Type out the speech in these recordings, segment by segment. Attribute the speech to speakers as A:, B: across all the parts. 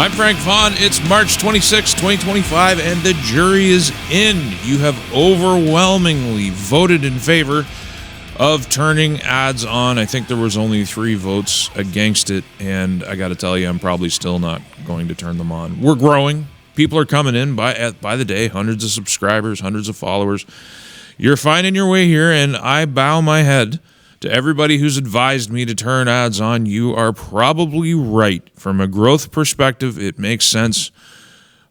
A: I'm Frank Vaughn. It's March 26, 2025, and the jury is in. You have overwhelmingly voted in favor of turning ads on. I think there was only 3 votes against it, and I got to tell you, I'm probably still not going to turn them on. We're growing. People are coming in by the day, hundreds of subscribers, hundreds of followers. You're finding your way here, and I bow my head to everybody who's advised me to turn ads on. You are probably right. From a growth perspective, it makes sense,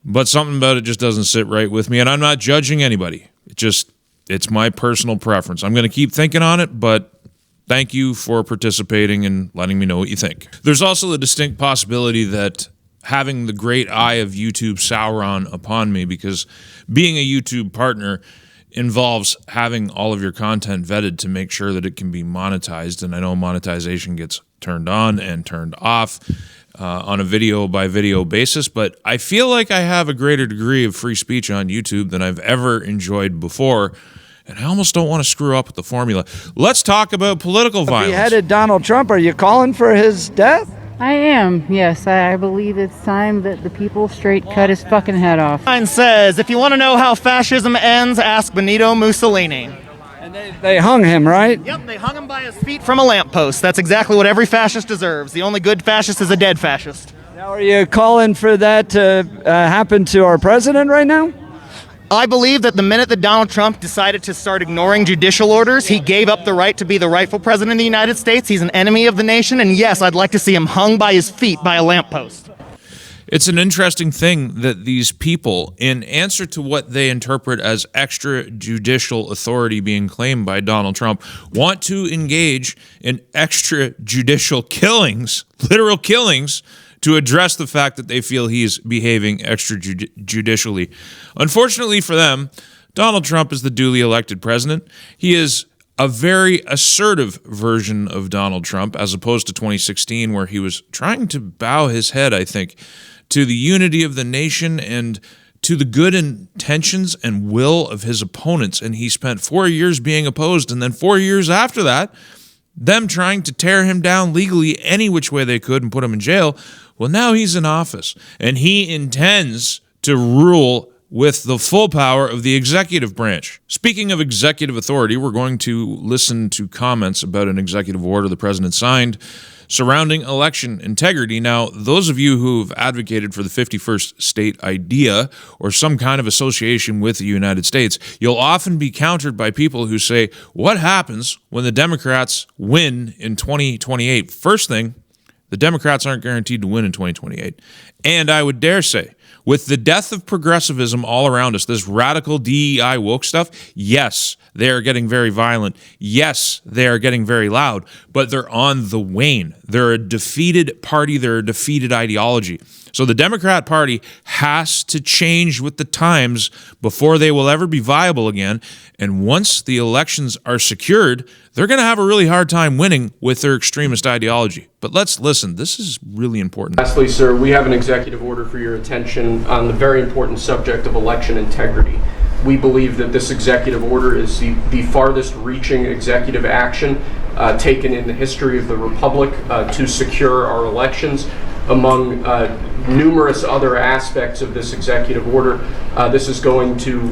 A: but something about it just doesn't sit right with me, and I'm not judging anybody. It's my personal preference. I'm going to keep thinking on it, but thank you for participating and letting me know what you think. There's also a distinct possibility that having the great eye of YouTube Sauron upon me, because being a YouTube partner involves having all of your content vetted to make sure that it can be monetized. And I know monetization gets turned on and turned off on a video-by-video basis, but I feel like I have a greater degree of free speech on YouTube than I've ever enjoyed before, and I almost don't want to screw up with the formula. Let's talk about political violence.
B: Beheaded Donald Trump. Are you calling for his death?
C: I am, yes. I believe it's time that the people straight cut his fucking head off.
D: Sign says, if you want to know how fascism ends, ask Benito Mussolini.
B: And they hung him, right?
D: Yep, they hung him by his feet from a lamppost. That's exactly what every fascist deserves. The only good fascist is a dead fascist.
B: Now, are you calling for that to happen to our president right now?
D: I believe that the minute that Donald Trump decided to start ignoring judicial orders, he gave up the right to be the rightful president of the United States. He's an enemy of the nation, and yes, I'd like to see him hung by his feet by a lamppost.
A: It's an interesting thing that these people, in answer to what they interpret as extrajudicial authority being claimed by Donald Trump, want to engage in extrajudicial killings, literal killings, to address the fact that they feel he's behaving extrajudicially. Unfortunately for them, Donald Trump is the duly elected president. He is a very assertive version of Donald Trump, as opposed to 2016, where he was trying to bow his head, I think, to the unity of the nation and to the good intentions and will of his opponents. And he spent 4 years being opposed, and then 4 years after that, them trying to tear him down legally any which way they could and put him in jail. Well, now he's in office, and he intends to rule with the full power of the executive branch. Speaking of executive authority, we're going to listen to comments about an executive order the president signed surrounding election integrity. Now, those of you who've advocated for the 51st state idea or some kind of association with the United States, you'll often be countered by people who say, what happens when the Democrats win in 2028? First thing, the Democrats aren't guaranteed to win in 2028. And I would dare say, with the death of progressivism all around us, this radical DEI woke stuff, yes, they are getting very violent. Yes, they are getting very loud, but they're on the wane. They're a defeated party. They're a defeated ideology. So the Democrat Party has to change with the times before they will ever be viable again. And once the elections are secured, they're going to have a really hard time winning with their extremist ideology. But let's listen. This is really important.
E: Lastly, sir, we have an executive order for your attention on the very important subject of election integrity. We believe that this executive order is the farthest reaching executive action taken in the history of the Republic to secure our elections. Among numerous other aspects of this executive order, this is going to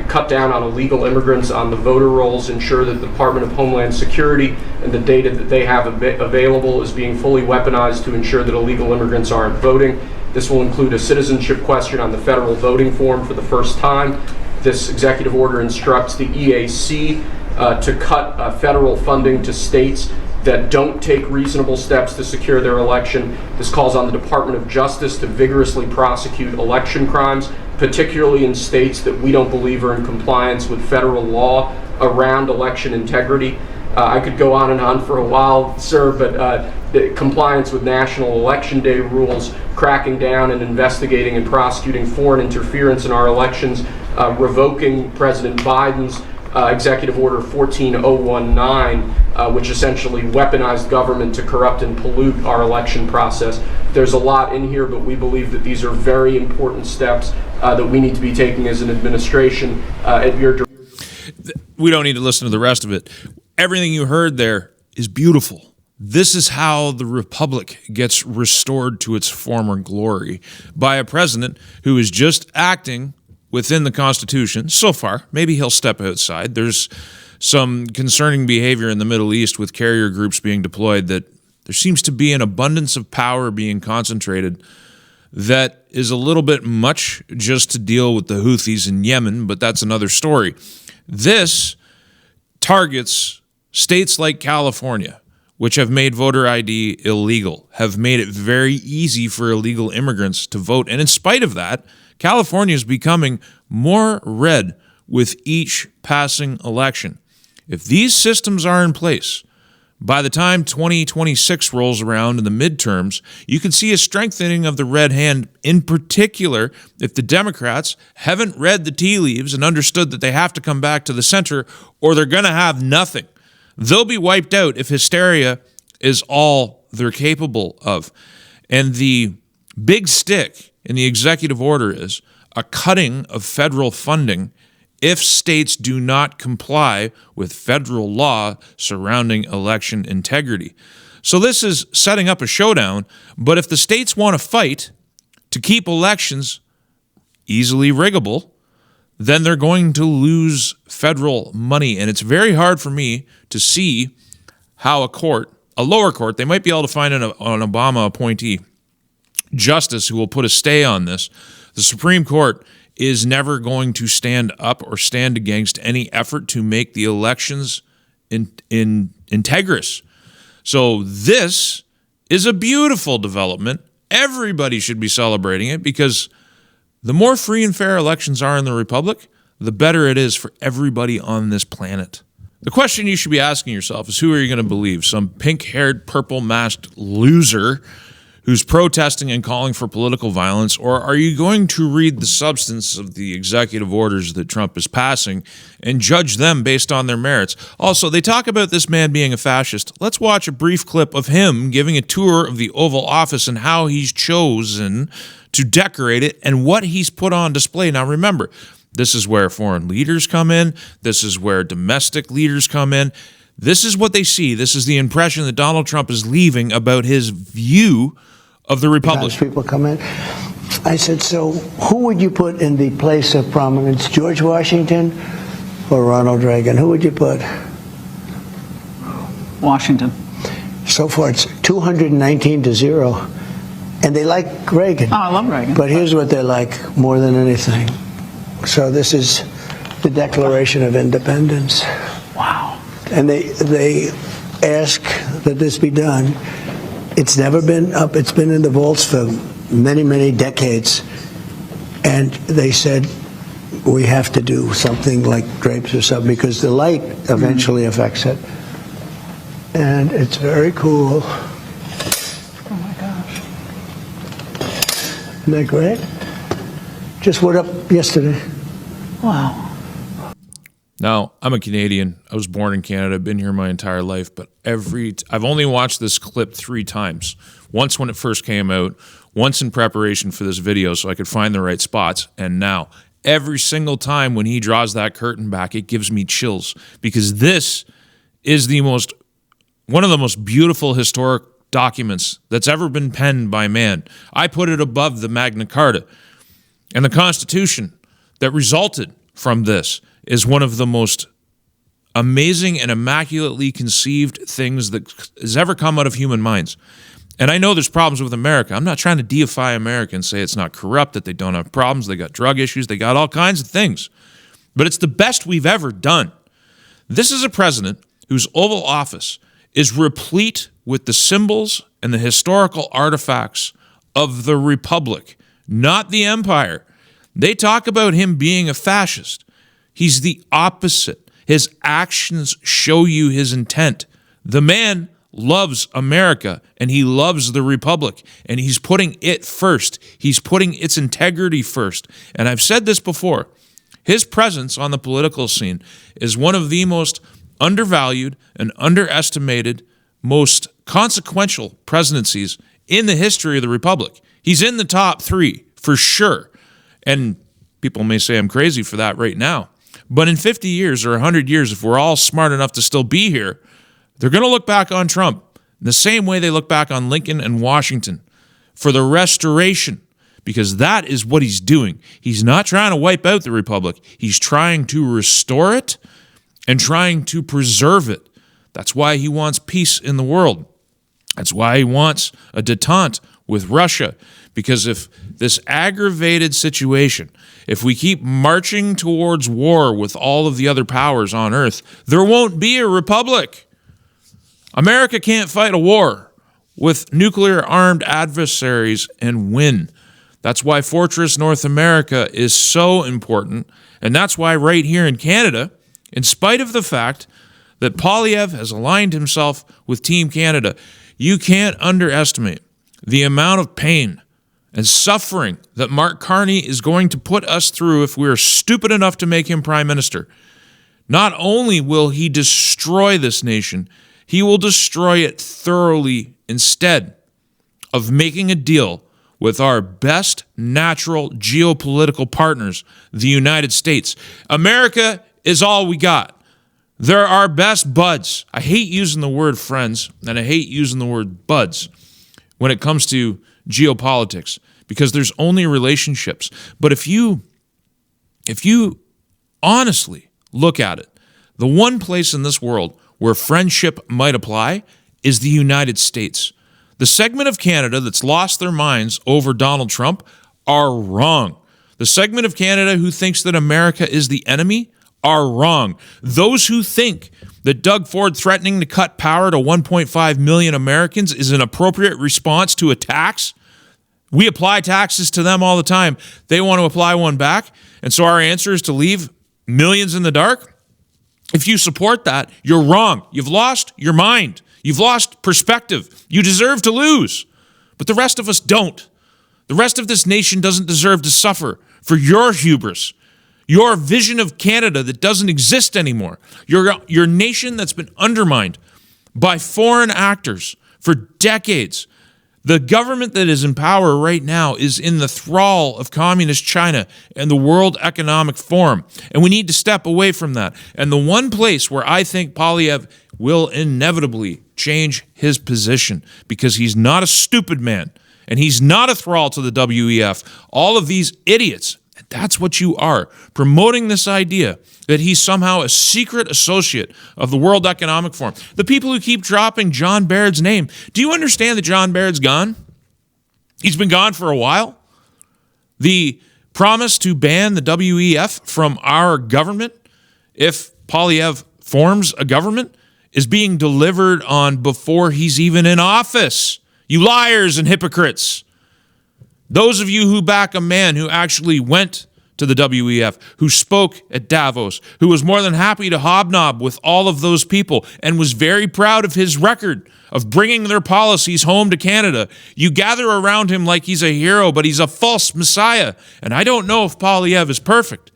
E: cut down on illegal immigrants on the voter rolls, ensure that the Department of Homeland Security and the data that they have available is being fully weaponized to ensure that illegal immigrants aren't voting. This will include a citizenship question on the federal voting form for the first time. This executive order instructs the EAC to cut federal funding to states that don't take reasonable steps to secure their election. This calls on the Department of Justice to vigorously prosecute election crimes, particularly in states that we don't believe are in compliance with federal law around election integrity. I could go on and on for a while, sir, but the compliance with National Election Day rules, cracking down and investigating and prosecuting foreign interference in our elections, revoking President Biden's Executive Order 14019, which essentially weaponized government to corrupt and pollute our election process. There's a lot in here, but we believe that these are very important steps that we need to be taking as an administration at your direction.
A: We don't need to listen to the rest of it. Everything you heard there is beautiful. This is how the republic gets restored to its former glory, by a president who is just acting within the Constitution so far. Maybe he'll step outside. There's some concerning behavior in the Middle East with carrier groups being deployed, that there seems to be an abundance of power being concentrated that is a little bit much just to deal with the Houthis in Yemen, but that's another story. This targets states like California, which have made voter ID illegal, have made it very easy for illegal immigrants to vote. And in spite of that, California is becoming more red with each passing election. If these systems are in place, by the time 2026 rolls around in the midterms, you can see a strengthening of the red hand, in particular if the Democrats haven't read the tea leaves and understood that they have to come back to the center or they're going to have nothing. They'll be wiped out if hysteria is all they're capable of. And the big stick in the executive order is a cutting of federal funding if states do not comply with federal law surrounding election integrity. So this is setting up a showdown, but if the states want to fight to keep elections easily riggable, then they're going to lose federal money. And it's very hard for me to see how a lower court, they might be able to find an Obama appointee justice who will put a stay on this. The Supreme Court is never going to stand up or stand against any effort to make the elections integrous. So this is a beautiful development. Everybody should be celebrating it, because the more free and fair elections are in the republic, the better it is for everybody on this planet. The question you should be asking yourself is, who are you going to believe? Some pink-haired, purple-masked loser who's protesting and calling for political violence, or are you going to read the substance of the executive orders that Trump is passing and judge them based on their merits? Also, they talk about this man being a fascist. Let's watch a brief clip of him giving a tour of the Oval Office and how he's chosen to decorate it and what he's put on display. Now remember, this is where foreign leaders come in. This is where domestic leaders come in. This is what they see. This is the impression that Donald Trump is leaving about his view of the republic.
F: People come in. I said, so who would you put in the place of prominence, George Washington or Ronald Reagan? Who would you put?
G: Washington.
F: So far, it's 219-0. And they like Reagan.
G: Oh, I love Reagan.
F: But here's what they like more than anything. So this is the Declaration of Independence.
G: Wow.
F: And they ask that this be done. It's never been up. It's been in the vaults for many, many decades. And they said, we have to do something like drapes or something, because the light eventually affects it. And it's very cool.
G: Oh, my gosh.
F: Isn't that great? Just went up yesterday.
G: Wow.
A: Now, I'm a Canadian. I was born in Canada. I've been here my entire life, but I've only watched this clip 3 times. Once when it first came out, once in preparation for this video so I could find the right spots, and now every single time when he draws that curtain back, it gives me chills, because this is one of the most beautiful historic documents that's ever been penned by man. I put it above the Magna Carta, and the Constitution that resulted from this is one of the most amazing and immaculately conceived things that has ever come out of human minds. And I know there's problems with America. I'm not trying to deify America and say it's not corrupt, that they don't have problems, they got drug issues, they got all kinds of things. But it's the best we've ever done. This is a president whose Oval Office is replete with the symbols and the historical artifacts of the Republic, not the Empire. They talk about him being a fascist. He's the opposite. His actions show you his intent. The man loves America, and he loves the Republic, and he's putting it first. He's putting its integrity first. And I've said this before. His presence on the political scene is one of the most undervalued and underestimated, most consequential presidencies in the history of the Republic. He's in the top 3, for sure. And people may say I'm crazy for that right now. But in 50 years or 100 years, if we're all smart enough to still be here, they're going to look back on Trump in the same way they look back on Lincoln and Washington for the restoration, because that is what he's doing. He's not trying to wipe out the republic. He's trying to restore it and trying to preserve it. That's why he wants peace in the world. That's why he wants a détente with Russia, because if this aggravated situation, if we keep marching towards war with all of the other powers on earth, there won't be a republic. America can't fight a war with nuclear-armed adversaries and win. That's why Fortress North America is so important, and that's why right here in Canada, in spite of the fact that Poilievre has aligned himself with Team Canada, you can't underestimate the amount of pain and suffering that Mark Carney is going to put us through if we are stupid enough to make him prime minister. Not only will he destroy this nation, he will destroy it thoroughly instead of making a deal with our best natural geopolitical partners, the United States. America is all we got. They're our best buds. I hate using the word friends, and I hate using the word buds when it comes to geopolitics, because there's only relationships. But if you honestly look at it, the one place in this world where friendship might apply is the United States. The segment of Canada that's lost their minds over Donald Trump are wrong. The segment of Canada who thinks that America is the enemy are wrong. Those who think that Doug Ford threatening to cut power to 1.5 million Americans is an appropriate response to a tax. We apply taxes to them all the time. They want to apply one back. And so our answer is to leave millions in the dark. If you support that, you're wrong. You've lost your mind. You've lost perspective. You deserve to lose. But the rest of us don't. The rest of this nation doesn't deserve to suffer for your hubris, your vision of Canada that doesn't exist anymore, your nation that's been undermined by foreign actors for decades. The government that is in power right now is in the thrall of communist China and the World Economic Forum, and we need to step away from that. And the one place where I think Poilievre will inevitably change his position, because he's not a stupid man, and he's not a thrall to the WEF, all of these idiots, and that's what you are, promoting this idea that he's somehow a secret associate of the World Economic Forum. The people who keep dropping John Baird's name, do you understand that John Baird's gone? He's been gone for a while. The promise to ban the WEF from our government, if Poilievre forms a government, is being delivered on before he's even in office. You liars and hypocrites. Those of you who back a man who actually went to the WEF, who spoke at Davos, who was more than happy to hobnob with all of those people and was very proud of his record of bringing their policies home to Canada. You gather around him like he's a hero, but he's a false messiah. And I don't know if Poilievre is perfect,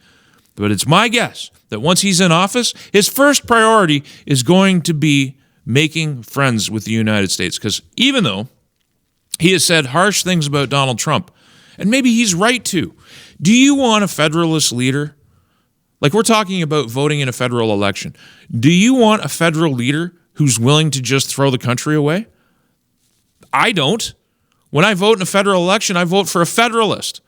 A: but it's my guess that once he's in office, his first priority is going to be making friends with the United States. Because even though he has said harsh things about Donald Trump, and maybe he's right to, do you want a federalist leader? Like, we're talking about voting in a federal election. Do you want a federal leader who's willing to just throw the country away? I don't. When I vote in a federal election, I vote for a federalist.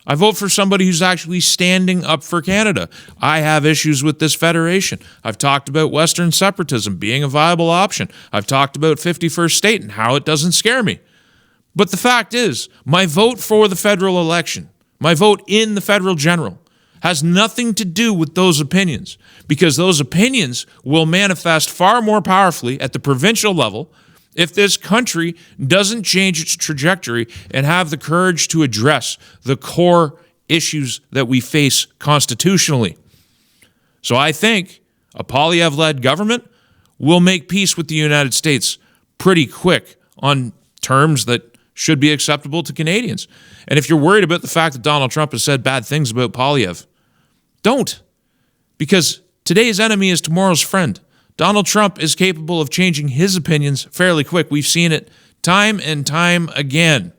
A: I vote for somebody who's actually standing up for Canada. I have issues with this federation. I've talked about Western separatism being a viable option. I've talked about 51st state and how it doesn't scare me. But the fact is, my vote for the federal election, my vote in the federal general, has nothing to do with those opinions, because those opinions will manifest far more powerfully at the provincial level if this country doesn't change its trajectory and have the courage to address the core issues that we face constitutionally. So I think a Poilievre-led government will make peace with the United States pretty quick on terms that should be acceptable to Canadians. And if you're worried about the fact that Donald Trump has said bad things about Poilievre, don't. Because today's enemy is tomorrow's friend. Donald Trump is capable of changing his opinions fairly quick. We've seen it time and time again.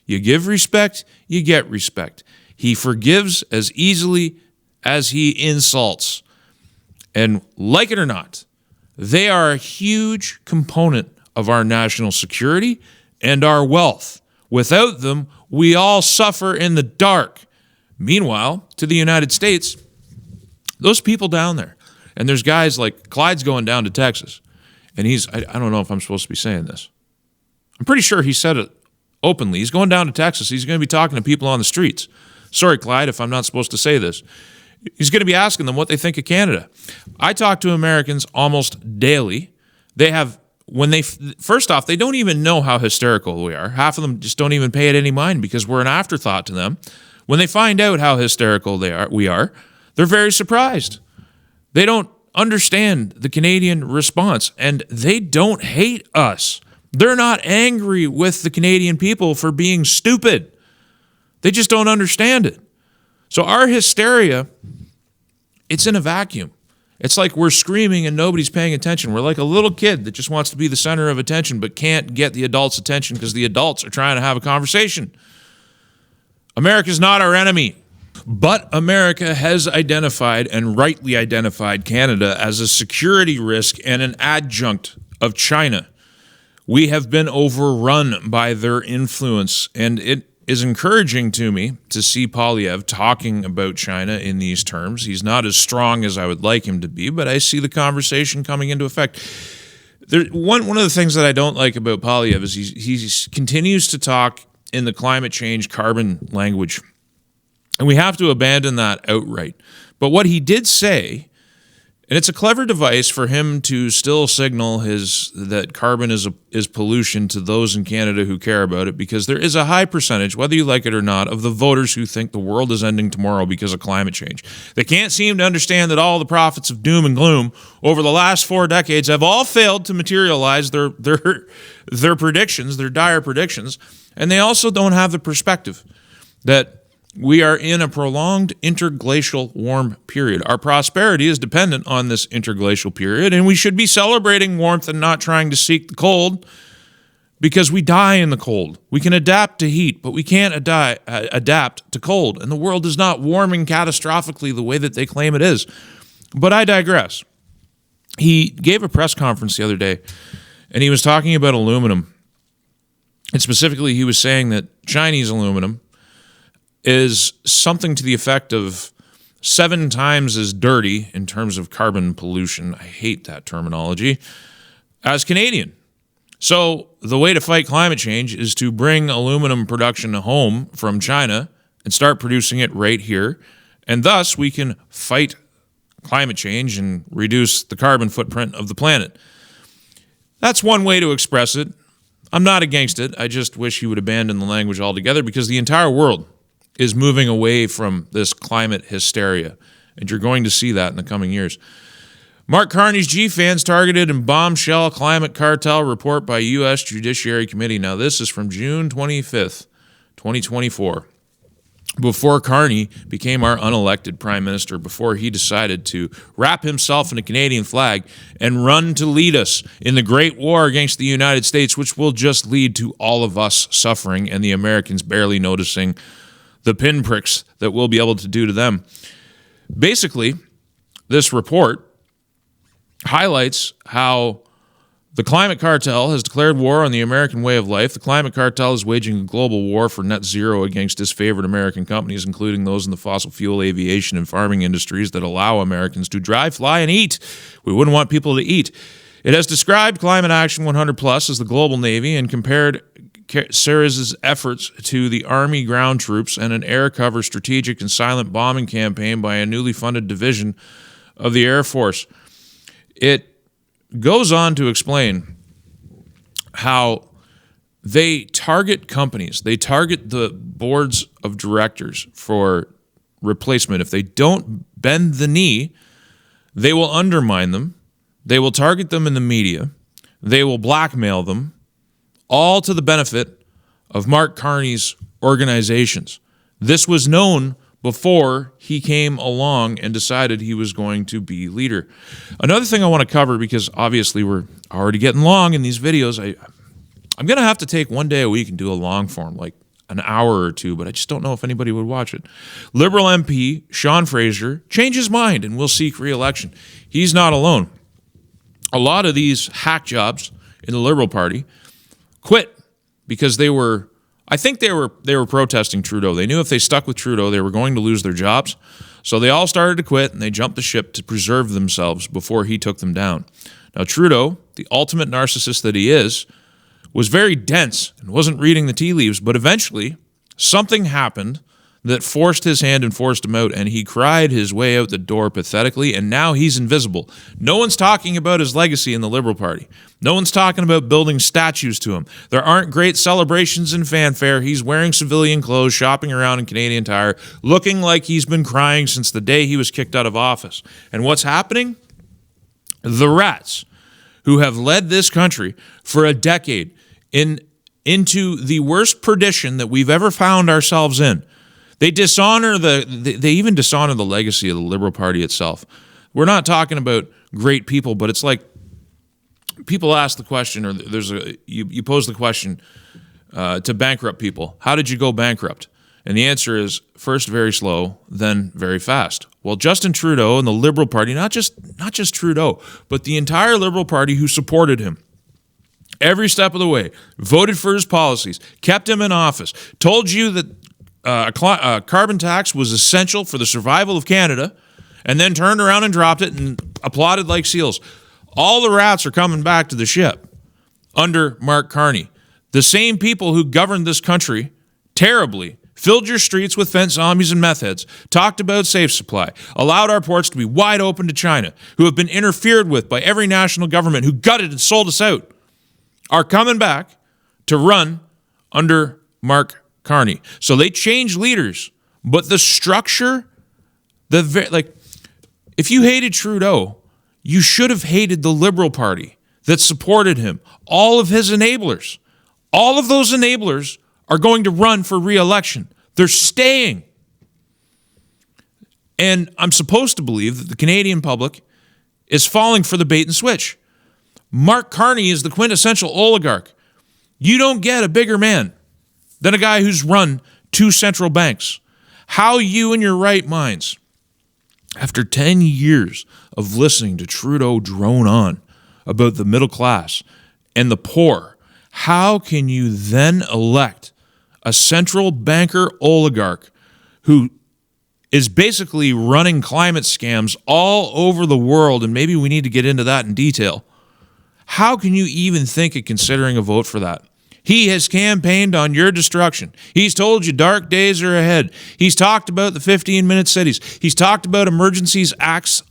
A: You give respect, you get respect. He forgives as easily as he insults. And like it or not, they are a huge component of our national security and our wealth. Without them, we all suffer in the dark. Meanwhile, to the United States, those people down there, and there's guys like Clyde's going down to Texas, and I don't know if I'm supposed to be saying this. I'm pretty sure he said it openly. He's going down to Texas. He's going to be talking to people on the streets. Sorry, Clyde, if I'm not supposed to say this. He's going to be asking them what they think of Canada. I talk to Americans almost daily. First off, they don't even know how hysterical we are. Half of them just don't even pay it any mind because we're an afterthought to them. When they find out how hysterical we are, they're very surprised. They don't understand the Canadian response, and they don't hate us. They're not angry with the Canadian people for being stupid. They just don't understand it. So our hysteria, it's in a vacuum. It's like we're screaming and nobody's paying attention. We're like a little kid that just wants to be the center of attention but can't get the adults' attention because the adults are trying to have a conversation. America's not our enemy. But America has identified and rightly identified Canada as a security risk and an adjunct of China. We have been overrun by their influence, and it is encouraging to me to see Poilievre talking about China in these terms. He's not as strong as I would like him to be, but I see the conversation coming into effect. One of the things that I don't like about Poilievre is he continues to talk in the climate change carbon language, and we have to abandon that outright. But what he did say, and it's a clever device for him to still signal that carbon is pollution to those in Canada who care about it, because there is a high percentage, whether you like it or not, of the voters who think the world is ending tomorrow because of climate change. They can't seem to understand that all the prophets of doom and gloom over the last 4 decades have all failed to materialize their predictions, their dire predictions, and they also don't have the perspective that we are in a prolonged interglacial warm period. Our prosperity is dependent on this interglacial period, and we should be celebrating warmth and not trying to seek the cold, because we die in the cold. We can adapt to heat, but we can't adapt to cold, and the world is not warming catastrophically the way that they claim it is. But I digress. He gave a press conference the other day, and he was talking about aluminum, and specifically he was saying that Chinese aluminum is something to the effect of 7 times as dirty in terms of carbon pollution, I hate that terminology, as Canadian. So the way to fight climate change is to bring aluminum production home from China and start producing it right here, and thus we can fight climate change and reduce the carbon footprint of the planet. That's one way to express it. I'm not against it. I just wish he would abandon the language altogether, because the entire world is moving away from this climate hysteria, and you're going to see that in the coming years. Mark Carney's G-fans targeted in bombshell climate cartel report by U.S. Judiciary Committee. Now, this is from June 25th, 2024. Before Carney became our unelected prime minister, before he decided to wrap himself in a Canadian flag and run to lead us in the great war against the United States, which will just lead to all of us suffering and the Americans barely noticing the pinpricks that we'll be able to do to them. Basically, this report highlights how the climate cartel has declared war on the American way of life. The climate cartel is waging a global war for net zero against disfavored American companies, including those in the fossil fuel, aviation, and farming industries that allow Americans to drive, fly, and eat. We wouldn't want people to eat. It has described Climate Action 100 Plus as the global Navy and compared Sarah's efforts to the Army ground troops and an air cover strategic and silent bombing campaign by a newly funded division of the Air Force. It goes on to explain how they target companies, they target the boards of directors for replacement. If they don't bend the knee, they will undermine them, they will target them in the media, they will blackmail them, all to the benefit of Mark Carney's organizations. This was known before he came along and decided he was going to be leader. Another thing I want to cover, because obviously we're already getting long in these videos, I'm going to have to take one day a week and do a long form, like an hour or 2, but I just don't know if anybody would watch it. Liberal MP Sean Fraser changed his mind and will seek re-election. He's not alone. A lot of these hack jobs in the Liberal Party quit because I think they were protesting Trudeau. They knew if they stuck with Trudeau, they were going to lose their jobs. So they all started to quit, and they jumped the ship to preserve themselves before he took them down. Now, Trudeau, the ultimate narcissist that he is, was very dense and wasn't reading the tea leaves, but eventually something happened that forced his hand and forced him out, and he cried his way out the door pathetically, and now he's invisible. No one's talking about his legacy in the Liberal Party. No one's talking about building statues to him. There aren't great celebrations and fanfare. He's wearing civilian clothes, shopping around in Canadian Tire, looking like he's been crying since the day he was kicked out of office. And what's happening? The rats who have led this country for a decade into the worst perdition that we've ever found ourselves in. They they even dishonor the legacy of the Liberal Party itself. We're not talking about great people, but it's like people ask the question, or you pose the question to bankrupt people. How did you go bankrupt? And the answer is first very slow, then very fast. Well, Justin Trudeau and the Liberal Party, not just Trudeau, but the entire Liberal Party who supported him every step of the way, voted for his policies, kept him in office, told you that a carbon tax was essential for the survival of Canada, and then turned around and dropped it and applauded like seals. All the rats are coming back to the ship under Mark Carney. The same people who governed this country terribly, filled your streets with fence zombies and meth heads, talked about safe supply, allowed our ports to be wide open to China, who have been interfered with by every national government who gutted and sold us out, are coming back to run under Mark Carney. So they changed leaders, but the structure, if you hated Trudeau, you should have hated the Liberal Party that supported him. All of his enablers, all of those enablers are going to run for re-election. They're staying. And I'm supposed to believe that the Canadian public is falling for the bait and switch. Mark Carney is the quintessential oligarch. You don't get a bigger man than a guy who's run 2 central banks. How you in your right minds, after 10 years of listening to Trudeau drone on about the middle class and the poor, how can you then elect a central banker oligarch who is basically running climate scams all over the world, and maybe we need to get into that in detail? How can you even think of considering a vote for that? He has campaigned on your destruction. He's told you dark days are ahead. He's talked about the 15-minute cities. He's talked about Emergency Act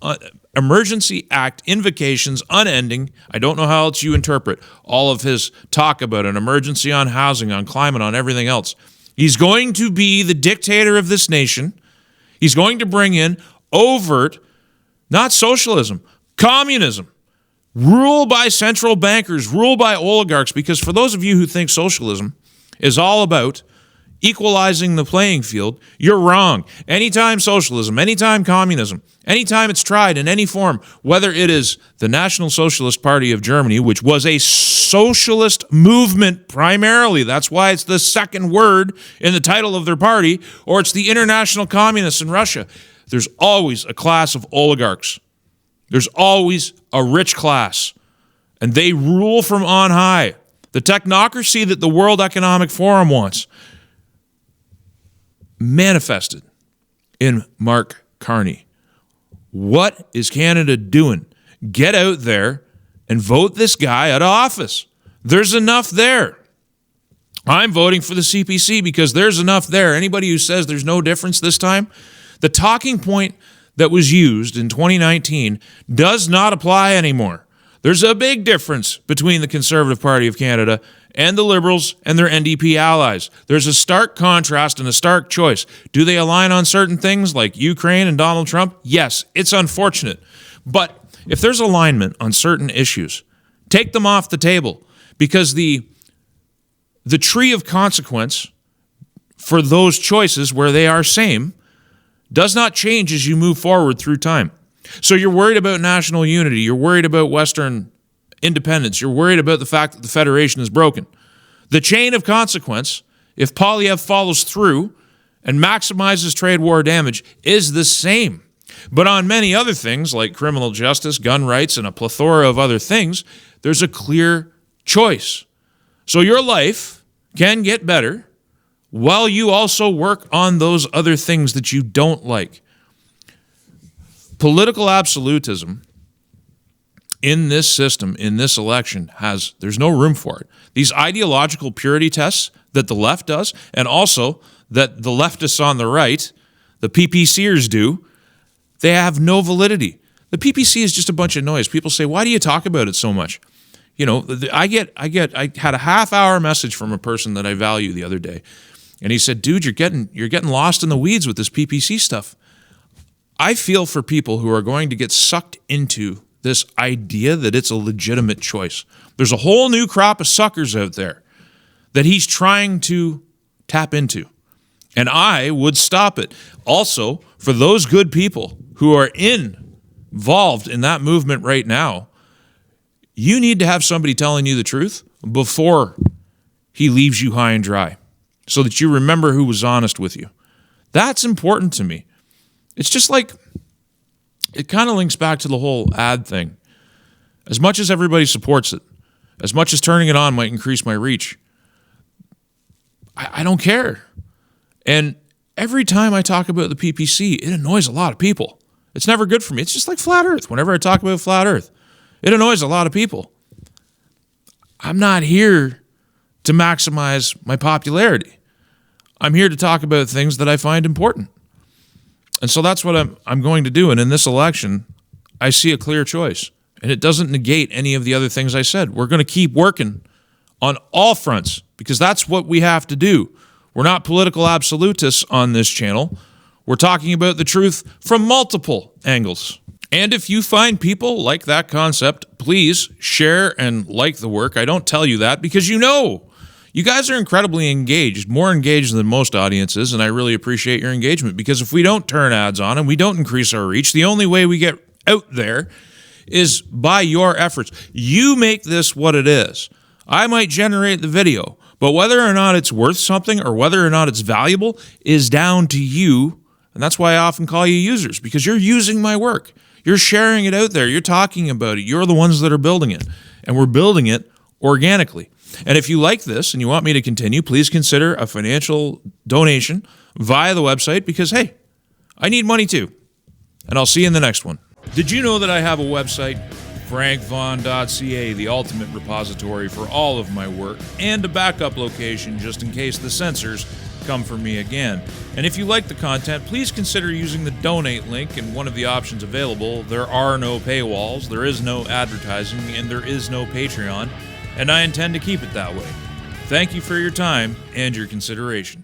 A: invocations unending. I don't know how else you interpret all of his talk about an emergency on housing, on climate, on everything else. He's going to be the dictator of this nation. He's going to bring in overt, not socialism, communism. Rule by central bankers, rule by oligarchs, because for those of you who think socialism is all about equalizing the playing field, you're wrong. Anytime socialism, anytime communism, anytime it's tried in any form, whether it is the National Socialist Party of Germany, which was a socialist movement primarily, that's why it's the second word in the title of their party, or it's the International Communists in Russia, there's always a class of oligarchs. There's always a rich class, and they rule from on high. The technocracy that the World Economic Forum wants, manifested in Mark Carney. What is Canada doing? Get out there and vote this guy out of office. There's enough there. I'm voting for the CPC because there's enough there. Anybody who says there's no difference this time, the talking point that was used in 2019 does not apply anymore. There's a big difference between the Conservative Party of Canada and the Liberals and their NDP allies. There's a stark contrast and a stark choice. Do they align on certain things like Ukraine and Donald Trump? Yes, it's unfortunate. But if there's alignment on certain issues, take them off the table, because the tree of consequence for those choices where they are same does not change as you move forward through time. So you're worried about national unity. You're worried about Western independence. You're worried about the fact that the Federation is broken. The chain of consequence, if Poilievre follows through and maximizes trade war damage, is the same. But on many other things, like criminal justice, gun rights, and a plethora of other things, there's a clear choice. So your life can get better while you also work on those other things that you don't like. Political absolutism in this system, in this election, there's no room for it. These ideological purity tests that the left does, and also that the leftists on the right, the PPCers do, they have no validity. The PPC is just a bunch of noise. People say, why do you talk about it so much? You know, I had a half-hour message from a person that I value the other day, and he said, dude, you're getting lost in the weeds with this PPC stuff. I feel for people who are going to get sucked into this idea that it's a legitimate choice. There's a whole new crop of suckers out there that he's trying to tap into, and I would stop it. Also, for those good people who are involved in that movement right now, you need to have somebody telling you the truth before he leaves you high and dry so that you remember who was honest with you. That's important to me. It's just like, it kind of links back to the whole ad thing. As much as everybody supports it, as much as turning it on might increase my reach, I don't care. And every time I talk about the PPC, it annoys a lot of people. It's never good for me. It's just like flat earth. Whenever I talk about flat earth, it annoys a lot of people. I'm not here to maximize my popularity. I'm here to talk about things that I find important. And so that's what I'm going to do. And in this election, I see a clear choice. And it doesn't negate any of the other things I said. We're going to keep working on all fronts because that's what we have to do. We're not political absolutists on this channel. We're talking about the truth from multiple angles. And if you find people like that concept, please share and like the work. I don't tell you that because you know. You guys are incredibly engaged, more engaged than most audiences, and I really appreciate your engagement because if we don't turn ads on and we don't increase our reach, the only way we get out there is by your efforts. You make this what it is. I might generate the video, but whether or not it's worth something or whether or not it's valuable is down to you, and that's why I often call you users, because you're using my work. You're sharing it out there. You're talking about it. You're the ones that are building it, and we're building it organically. And if you like this and you want me to continue, please consider a financial donation via the website because, hey, I need money too. And I'll see you in the next one. Did you know that I have a website, frankvaughn.ca, the ultimate repository for all of my work, and a backup location just in case the censors come for me again. And if you like the content, please consider using the donate link in one of the options available. There are no paywalls, there is no advertising, and there is no Patreon. And I intend to keep it that way. Thank you for your time and your consideration.